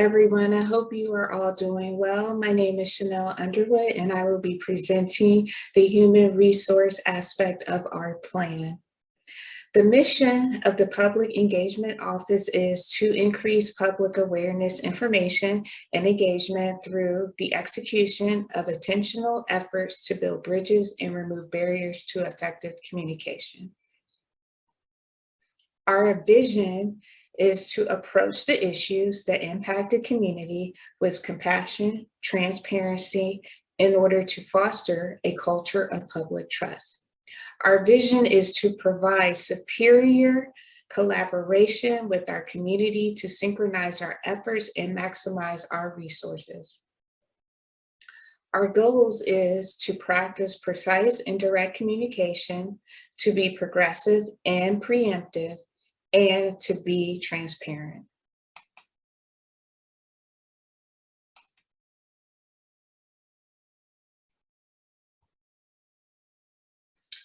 everyone. I hope you are all doing well. My name is Chanell Underwood, and I will be presenting the human resource aspect of our plan. The mission of the Public Engagement Office is to increase public awareness, information, and engagement through the execution of intentional efforts to build bridges and remove barriers to effective communication. Our vision is to approach the issues that impact the community with compassion, transparency, in order to foster a culture of public trust. Our vision is to provide superior collaboration with our community to synchronize our efforts and maximize our resources. Our goals is to practice precise and direct communication, to be progressive and preemptive, and to be transparent.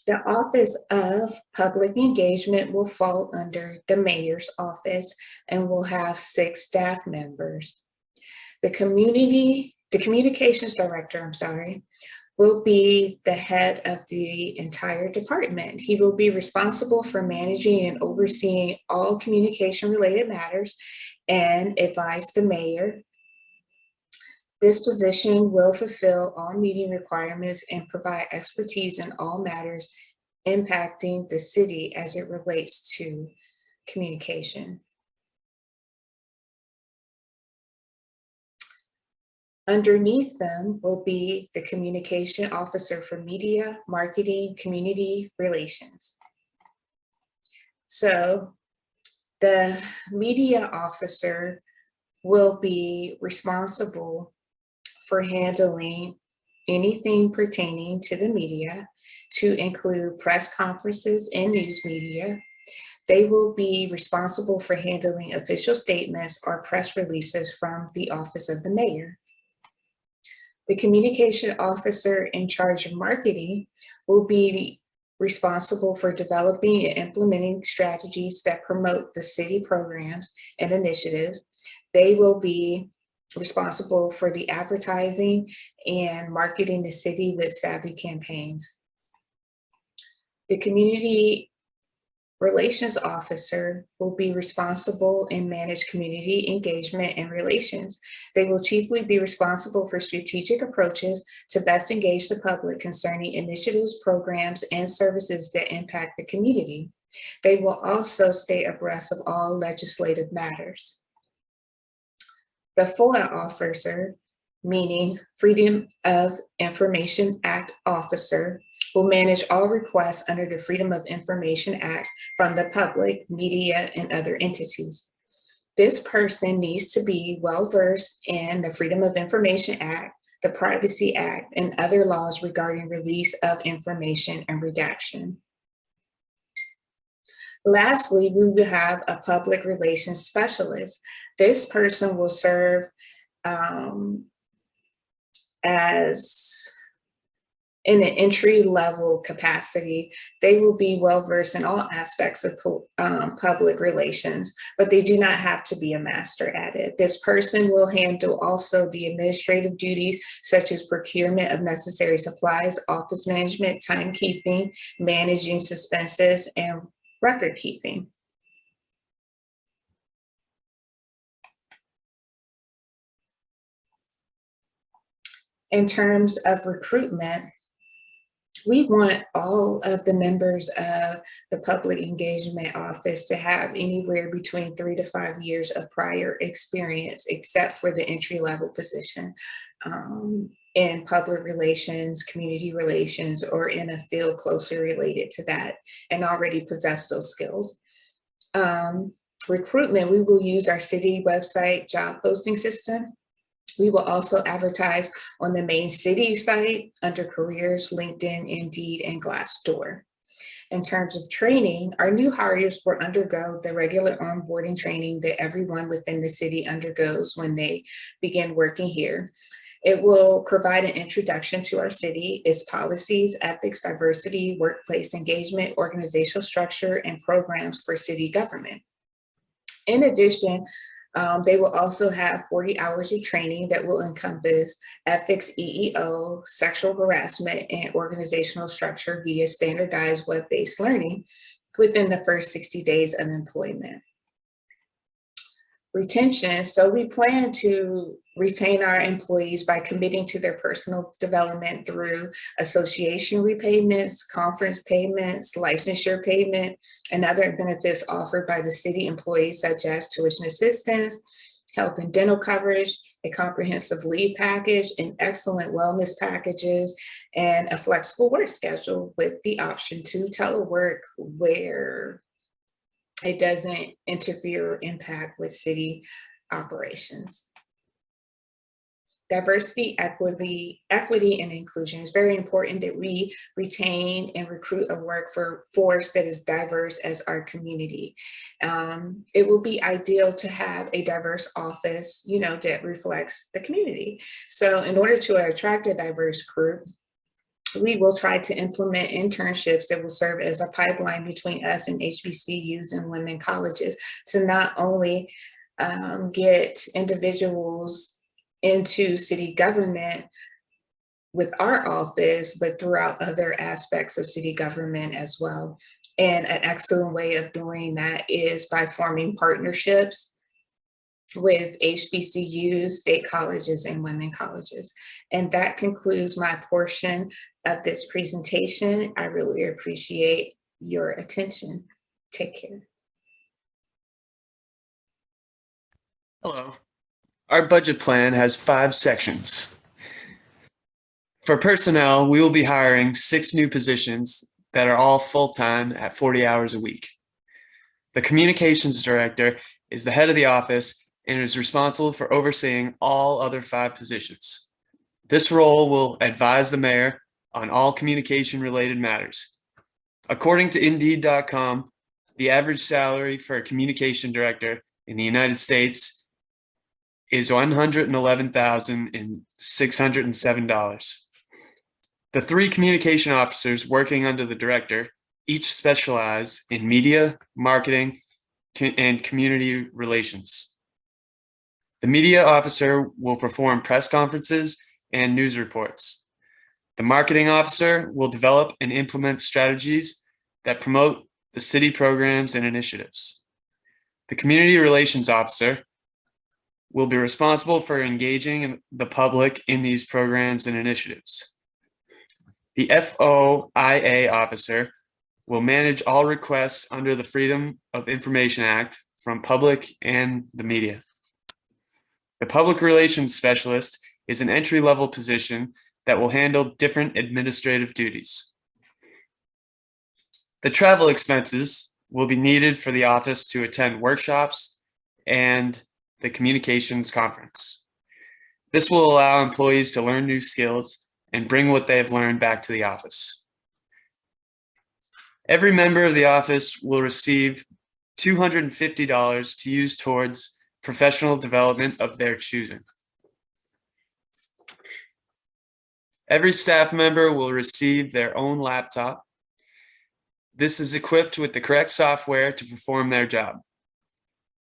The Office of Public Engagement will fall under the Mayor's Office and will have 6 staff members. The Communications Director, will be the head of the entire department. He will be responsible for managing and overseeing all communication-related matters and advise the mayor. This position will fulfill all meeting requirements and provide expertise in all matters impacting the city as it relates to communication. Underneath them will be the Communication Officer for Media, Marketing, Community Relations. So the Media Officer will be responsible for handling anything pertaining to the media, to include press conferences and news media. They will be responsible for handling official statements or press releases from the Office of the Mayor. The Communication Officer in charge of marketing will be responsible for developing and implementing strategies that promote the city programs and initiatives. They will be responsible for the advertising and marketing the city with savvy campaigns. The Community Relations Officer will be responsible and manage community engagement and relations. They will chiefly be responsible for strategic approaches to best engage the public concerning initiatives, programs, and services that impact the community. They will also stay abreast of all legislative matters. The FOIA Officer, meaning Freedom of Information Act Officer, will manage all requests under the Freedom of Information Act from the public, media, and other entities. This person needs to be well-versed in the Freedom of Information Act, the Privacy Act, and other laws regarding release of information and redaction. Lastly, we will have a public relations specialist. This person will serve as in an entry-level capacity. They will be well-versed in all aspects of public relations, but they do not have to be a master at it. This person will handle also the administrative duties, such as procurement of necessary supplies, office management, timekeeping, managing suspenses, and record keeping. In terms of recruitment, we want all of the members of the Public Engagement Office to have anywhere between 3 to 5 years of prior experience, except for the entry-level position in public relations, community relations, or in a field closely related to that, and already possess those skills. Recruitment, we will use our city website job posting system. We will also advertise on the main city site under careers, LinkedIn, Indeed, and Glassdoor. In terms of training, our new hires will undergo the regular onboarding training that everyone within the city undergoes when they begin working here. It will provide an introduction to our city, its policies, ethics, diversity, workplace engagement, organizational structure, and programs for city government. In addition, They will also have 40 hours of training that will encompass ethics, EEO, sexual harassment, and organizational structure via standardized web-based learning within the first 60 days of employment. Retention. So we plan to retain our employees by committing to their personal development through association repayments, conference payments, licensure payment, and other benefits offered by the city employees, such as tuition assistance, health and dental coverage, a comprehensive leave package, and excellent wellness packages, and a flexible work schedule with the option to telework where it doesn't interfere or impact with city operations. Diversity, equity, and inclusion. It's very important that we retain and recruit a workforce that is diverse as our community. It will be ideal to have a diverse office, that reflects the community. So in order to attract a diverse group, we will try to implement internships that will serve as a pipeline between us and HBCUs and women colleges to not only get individuals into city government with our office, but throughout other aspects of city government as well. And an excellent way of doing that is by forming partnerships with HBCUs, state colleges, and women colleges. And that concludes my portion of this presentation. I really appreciate your attention. Take care. Hello. Our budget plan has 5 sections. For personnel, we will be hiring 6 new positions that are all full-time at 40 hours a week. The communications director is the head of the office and is responsible for overseeing all other 5 positions. This role will advise the mayor on all communication-related matters. According to Indeed.com, the average salary for a communication director in the United States is $111,607. The 3 communication officers working under the director each specialize in media, marketing, and community relations. The media officer will perform press conferences and news reports. The marketing officer will develop and implement strategies that promote the city programs and initiatives. The community relations officer will be responsible for engaging the public in these programs and initiatives. The FOIA officer will manage all requests under the Freedom of Information Act from public and the media. The public relations specialist is an entry-level position that will handle different administrative duties. The travel expenses will be needed for the office to attend workshops and the communications conference. This will allow employees to learn new skills and bring what they have learned back to the office. Every member of the office will receive $250 to use towards professional development of their choosing. Every staff member will receive their own laptop. This is equipped with the correct software to perform their job.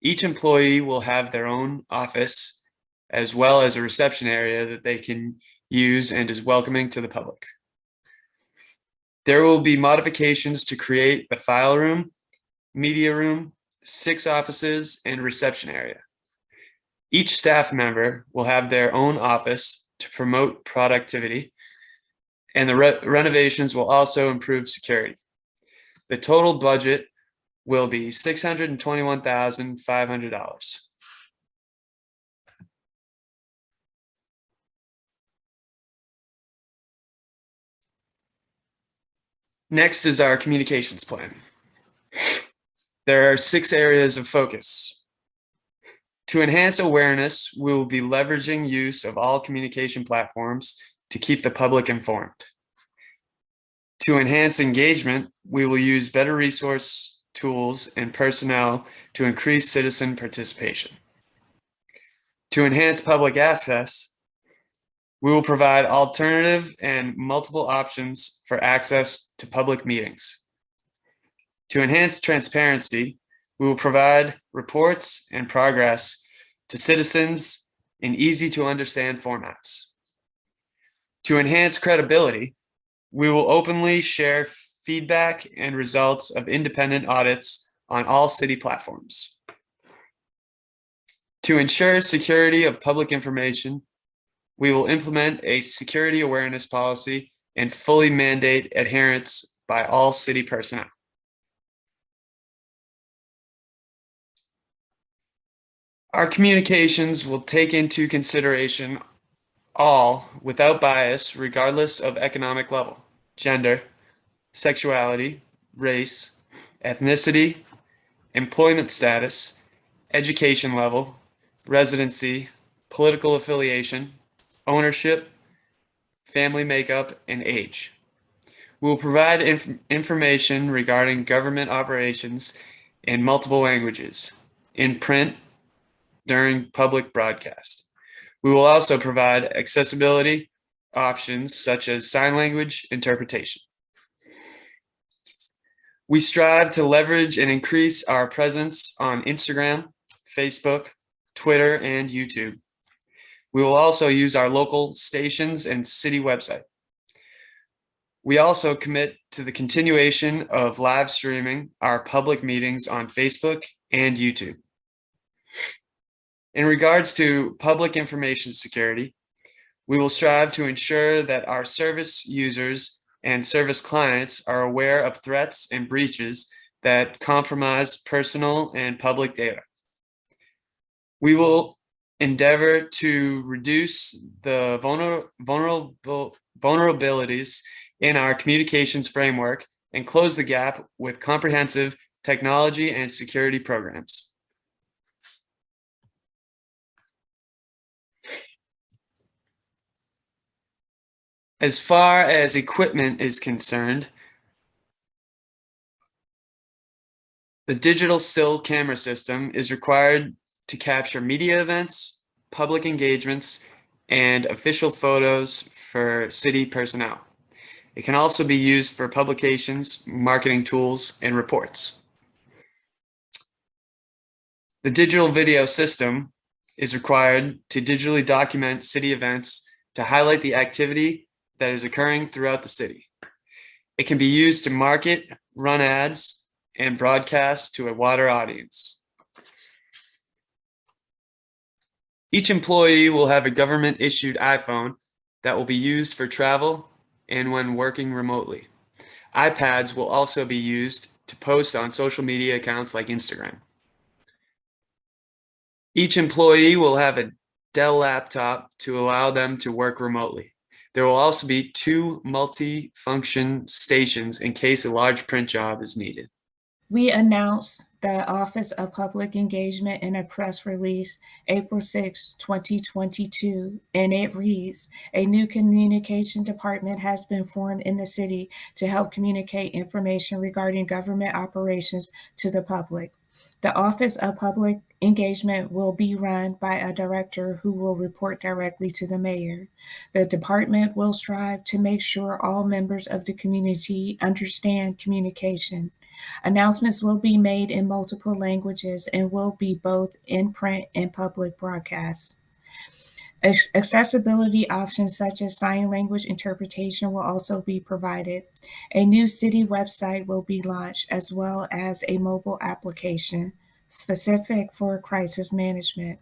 Each employee will have their own office as well as a reception area that they can use and is welcoming to the public. There will be modifications to create the file room, media room, 6 offices, and reception area. Each staff member will have their own office to promote productivity, and the renovations will also improve security. The total budget will be $621,500. Next is our communications plan. There are 6 areas of focus. To enhance awareness, we will be leveraging use of all communication platforms to keep the public informed. To enhance engagement, we will use better resource tools and personnel to increase citizen participation. To enhance public access, we will provide alternative and multiple options for access to public meetings. To enhance transparency, we will provide reports and progress to citizens in easy to understand formats. To enhance credibility, we will openly share feedback and results of independent audits on all city platforms. To ensure security of public information, we will implement a security awareness policy and fully mandate adherence by all city personnel. Our communications will take into consideration all, without bias, regardless of economic level, gender, sexuality, race, ethnicity, employment status, education level, residency, political affiliation, ownership, family makeup, and age. We will provide information regarding government operations in multiple languages, in print, during public broadcast. We will also provide accessibility options such as sign language interpretation. We strive to leverage and increase our presence on Instagram, Facebook, Twitter, and YouTube. We will also use our local stations and city website. We also commit to the continuation of live streaming our public meetings on Facebook and YouTube. In regards to public information security, we will strive to ensure that our service users and service clients are aware of threats and breaches that compromise personal and public data. We will endeavor to reduce the vulnerabilities in our communications framework and close the gap with comprehensive technology and security programs. As far as equipment is concerned, the digital still camera system is required to capture media events, public engagements, and official photos for city personnel. It can also be used for publications, marketing tools, and reports. The digital video system is required to digitally document city events to highlight the activity that is occurring throughout the city. It can be used to market, run ads, and broadcast to a wider audience. Each employee will have a government-issued iPhone that will be used for travel and when working remotely. iPads will also be used to post on social media accounts like Instagram. Each employee will have a Dell laptop to allow them to work remotely. There will also be 2 multi-function stations in case a large print job is needed. We announced the Office of Public Engagement in a press release April 6, 2022, and it reads, "A new communication department has been formed in the city to help communicate information regarding government operations to the public. The Office of Public Engagement will be run by a director who will report directly to the mayor. The department will strive to make sure all members of the community understand communication. Announcements will be made in multiple languages and will be both in print and public broadcasts. Accessibility options such as sign language interpretation will also be provided. A new city website will be launched, as well as a mobile application specific for crisis management.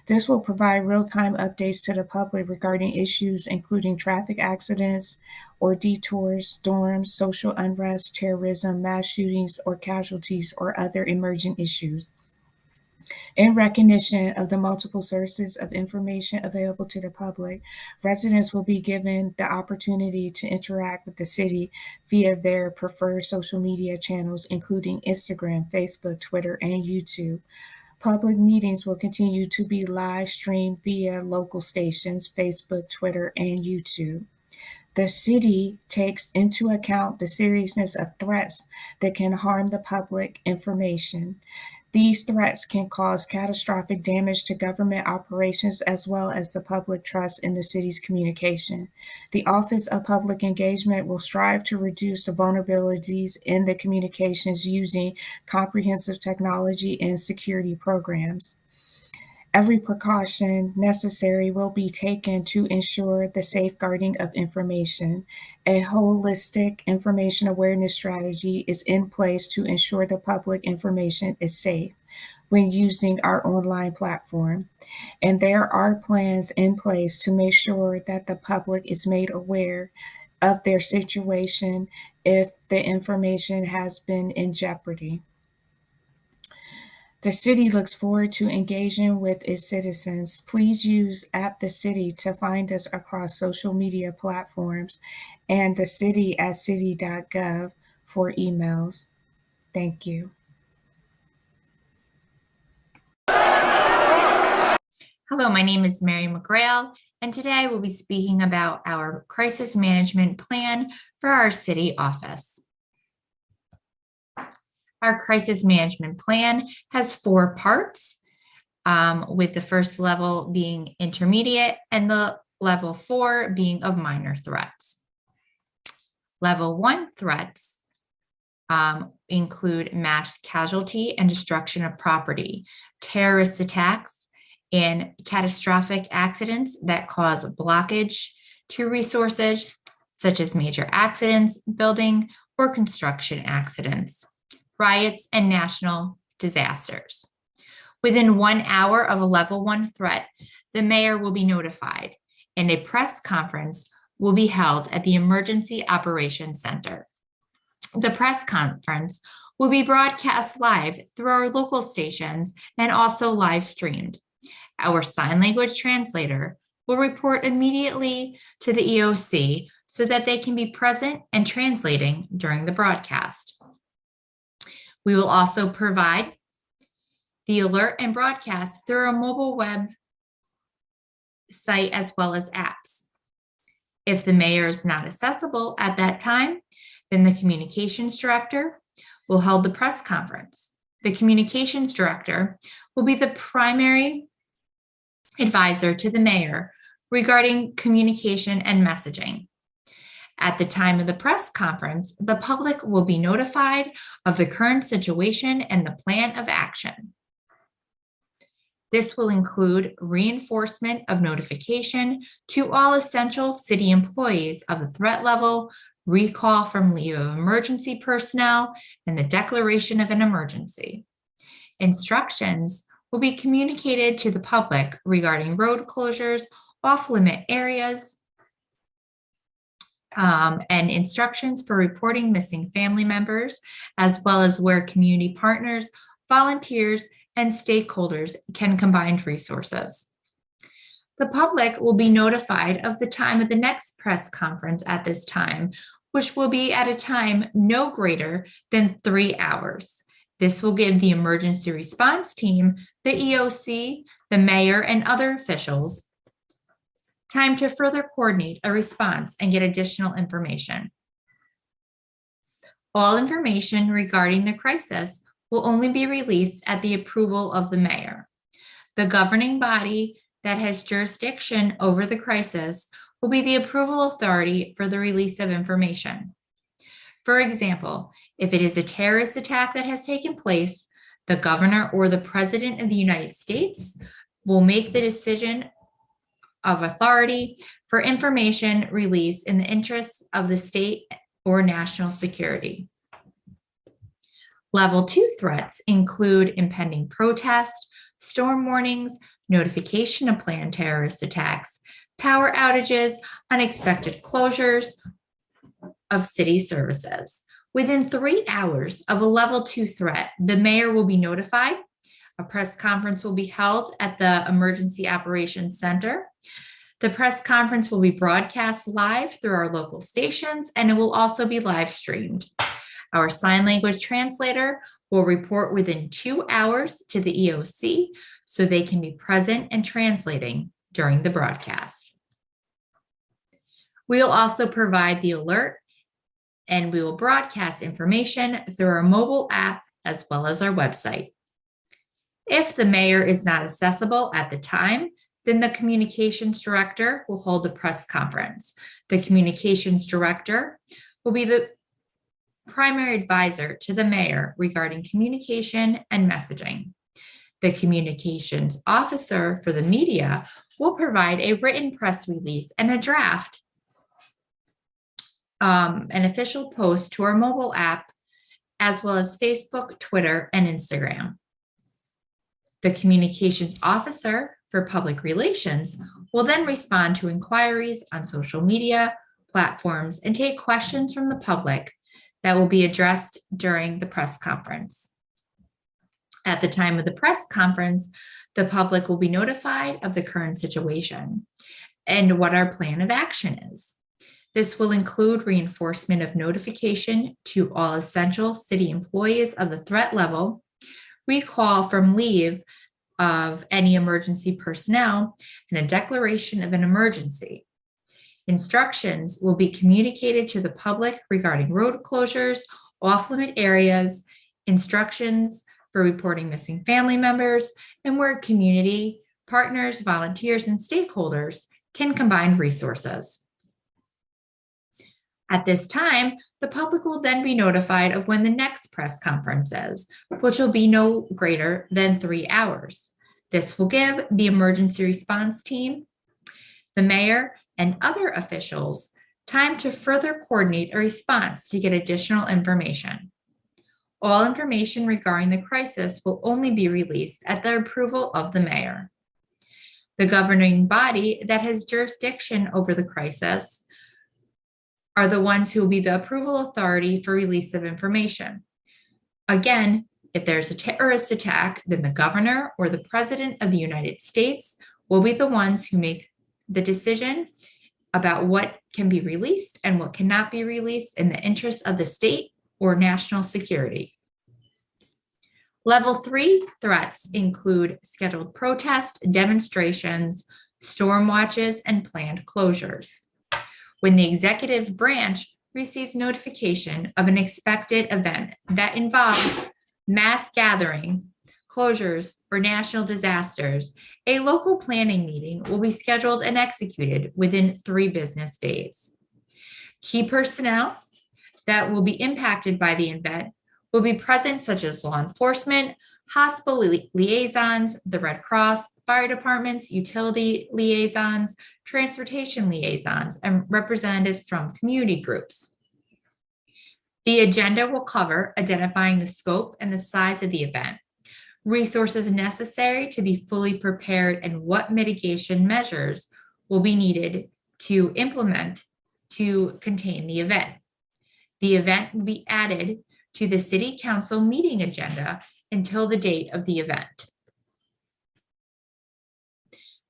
This will provide real-time updates to the public regarding issues including traffic accidents or detours, storms, social unrest, terrorism, mass shootings or casualties, or other emerging issues. In recognition of the multiple sources of information available to the public, residents will be given the opportunity to interact with the city via their preferred social media channels, including Instagram, Facebook, Twitter, and YouTube. Public meetings will continue to be live streamed via local stations, Facebook, Twitter, and YouTube. The city takes into account the seriousness of threats that can harm the public information. These threats can cause catastrophic damage to government operations as well as the public trust in the city's communication. The Office of Public Engagement will strive to reduce the vulnerabilities in the communications using comprehensive technology and security programs. Every precaution necessary will be taken to ensure the safeguarding of information. A holistic information awareness strategy is in place to ensure the public information is safe when using our online platform. And there are plans in place to make sure that the public is made aware of their situation if the information has been in jeopardy. The city looks forward to engaging with its citizens. Please use the city to find us across social media platforms and the city at city.gov for emails. Thank you. Hello, my name is Mary McGrail, and today I will be speaking about our crisis management plan for our city office. Our crisis management plan has 4 parts, with the first level being intermediate and the level 4 being of minor threats. Level 1 threats include mass casualty and destruction of property, terrorist attacks, and catastrophic accidents that cause blockage to resources, such as major accidents, building or construction accidents, riots, and national disasters. Within 1 hour of a level 1 threat, the mayor will be notified, and a press conference will be held at the Emergency Operations Center. The press conference will be broadcast live through our local stations and also live streamed. Our sign language translator will report immediately to the EOC so that they can be present and translating during the broadcast. We will also provide the alert and broadcast through our mobile web site as well as apps. If the mayor is not accessible at that time, then the communications director will hold the press conference. The communications director will be the primary advisor to the mayor regarding communication and messaging. At the time of the press conference, the public will be notified of the current situation and the plan of action. This will include reinforcement of notification to all essential city employees of the threat level, recall from leave of emergency personnel, and the declaration of an emergency. Instructions will be communicated to the public regarding road closures, off-limit areas, and instructions for reporting missing family members, as well as where community partners, volunteers, and stakeholders can combine resources. The public will be notified of the time of the next press conference at this time, which will be at a time no greater than 3 hours. This will give the emergency response team, the EOC, the mayor, and other officials time to further coordinate a response and get additional information. All information regarding the crisis will only be released at the approval of the mayor. The governing body that has jurisdiction over the crisis will be the approval authority for the release of information. For example, if it is a terrorist attack that has taken place, the governor or the president of the United States will make the decision of authority for information release in the interests of the state or national security. Level 2 threats include impending protest, storm warnings, notification of planned terrorist attacks, power outages, unexpected closures of city services. Within 3 hours of a level 2 threat, the mayor will be notified. A press conference will be held at the Emergency Operations Center. The press conference will be broadcast live through our local stations, and it will also be live streamed. Our sign language translator will report within 2 hours to the EOC so they can be present and translating during the broadcast. We will also provide the alert, and we will broadcast information through our mobile app as well as our website. If the mayor is not accessible at the time, then the communications director will hold the press conference. The communications director will be the primary advisor to the mayor regarding communication and messaging. The communications officer for the media will provide a written press release and a draft, an official post to our mobile app, as well as Facebook, Twitter, and Instagram. The communications officer for public relations will then respond to inquiries on social media platforms and take questions from the public that will be addressed during the press conference. At the time of the press conference, the public will be notified of the current situation and what our plan of action is. This will include reinforcement of notification to all essential city employees of the threat level, recall from leave of any emergency personnel, and a declaration of an emergency. Instructions will be communicated to the public regarding road closures, off-limit areas, instructions for reporting missing family members, and where community, partners, volunteers, and stakeholders can combine resources. At this time, the public will then be notified of when the next press conference is, which will be no greater than 3 hours. This will give the emergency response team, the mayor, and other officials time to further coordinate a response to get additional information. All information regarding the crisis will only be released at the approval of the mayor. The governing body that has jurisdiction over the crisis are the ones who will be the approval authority for release of information. Again, if there's a terrorist attack, then the governor or the president of the United States will be the ones who make the decision about what can be released and what cannot be released in the interest of the state or national security. Level 3 threats include scheduled protests, demonstrations, storm watches, and planned closures. When the executive branch receives notification of an expected event that involves mass gathering, closures, or national disasters, a local planning meeting will be scheduled and executed within 3 business days. Key personnel that will be impacted by the event will be present, such as law enforcement, hospital liaisons, the Red Cross, fire departments, utility liaisons, transportation liaisons, and representatives from community groups. The agenda will cover identifying the scope and the size of the event, resources necessary to be fully prepared, and what mitigation measures will be needed to implement to contain the event. The event will be added to the City Council meeting agenda until the date of the event.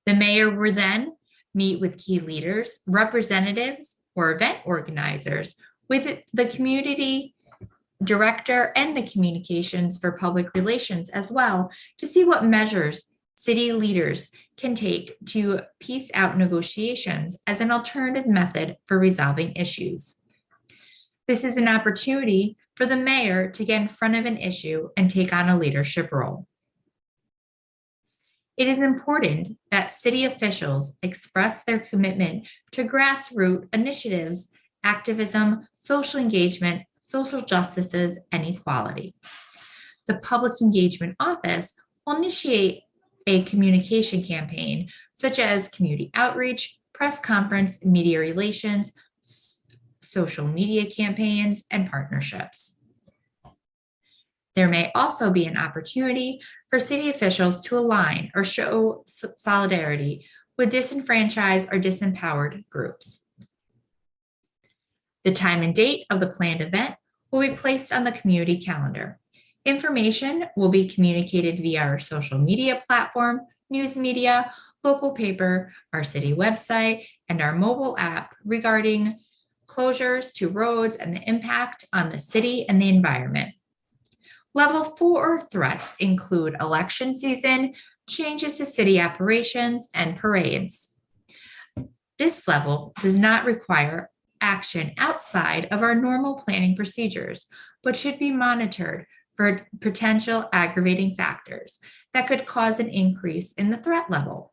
The mayor will then meet with key leaders, representatives, or event organizers with the community director and the communications for public relations as well, to see what measures city leaders can take to piece out negotiations as an alternative method for resolving issues. This is an opportunity for the mayor to get in front of an issue and take on a leadership role. It is important that city officials express their commitment to grassroots initiatives, activism, social engagement, social justices, and equality. The Public Engagement Office will initiate a communication campaign, such as community outreach, press conference, media relations, social media campaigns, and partnerships. There may also be an opportunity for city officials to align or show solidarity with disenfranchised or disempowered groups. The time and date of the planned event will be placed on the community calendar. Information will be communicated via our social media platform, news media, local paper, our city website, and our mobile app regarding closures to roads and the impact on the city and the environment. Level 4 threats include election season, changes to city operations, and parades. This level does not require action outside of our normal planning procedures, but should be monitored for potential aggravating factors that could cause an increase in the threat level.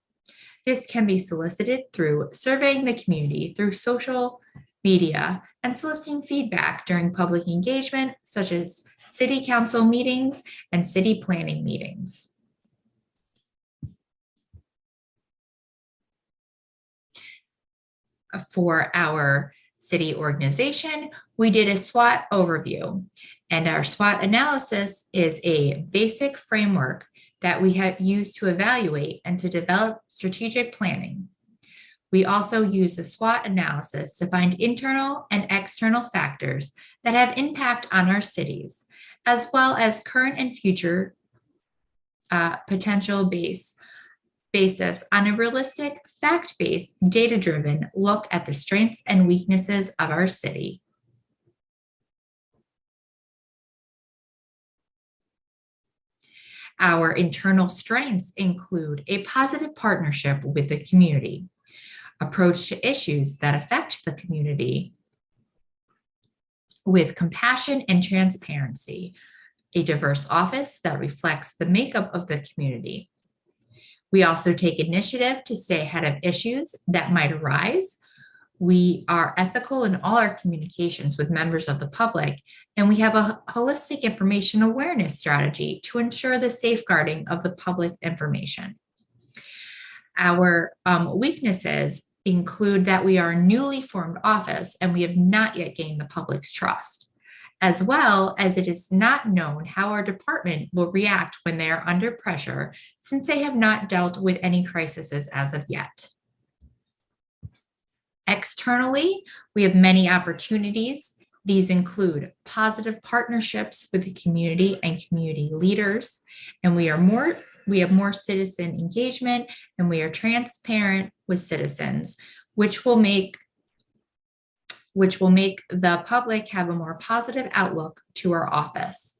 This can be solicited through surveying the community through social media and soliciting feedback during public engagement, such as city council meetings and city planning meetings. For our city organization, we did a SWOT overview, and our SWOT analysis is a basic framework that we have used to evaluate and to develop strategic planning. We also use a SWOT analysis to find internal and external factors that have impact on our cities, as well as current and future potential basis on a realistic, fact-based, data-driven look at the strengths and weaknesses of our city. Our internal strengths include a positive partnership with the community, approach to issues that affect the community with compassion and transparency, a diverse office that reflects the makeup of the community. We also take initiative to stay ahead of issues that might arise. We are ethical in all our communications with members of the public, and we have a holistic information awareness strategy to ensure the safeguarding of the public information. Our weaknesses include that we are a newly formed office and we have not yet gained the public's trust, as well as it is not known how our department will react when they are under pressure, since they have not dealt with any crises as of yet. Externally, we have many opportunities. These include positive partnerships with the community and community leaders, and we have more citizen engagement, and we are transparent with citizens, which will make the public have a more positive outlook to our office.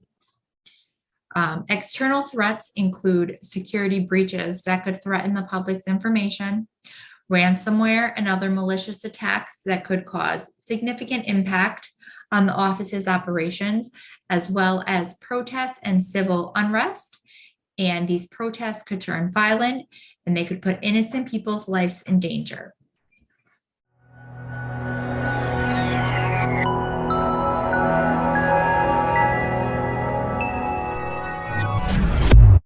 External threats include security breaches that could threaten the public's information, ransomware and other malicious attacks that could cause significant impact on the office's operations, as well as protests and civil unrest. And these protests could turn violent and they could put innocent people's lives in danger.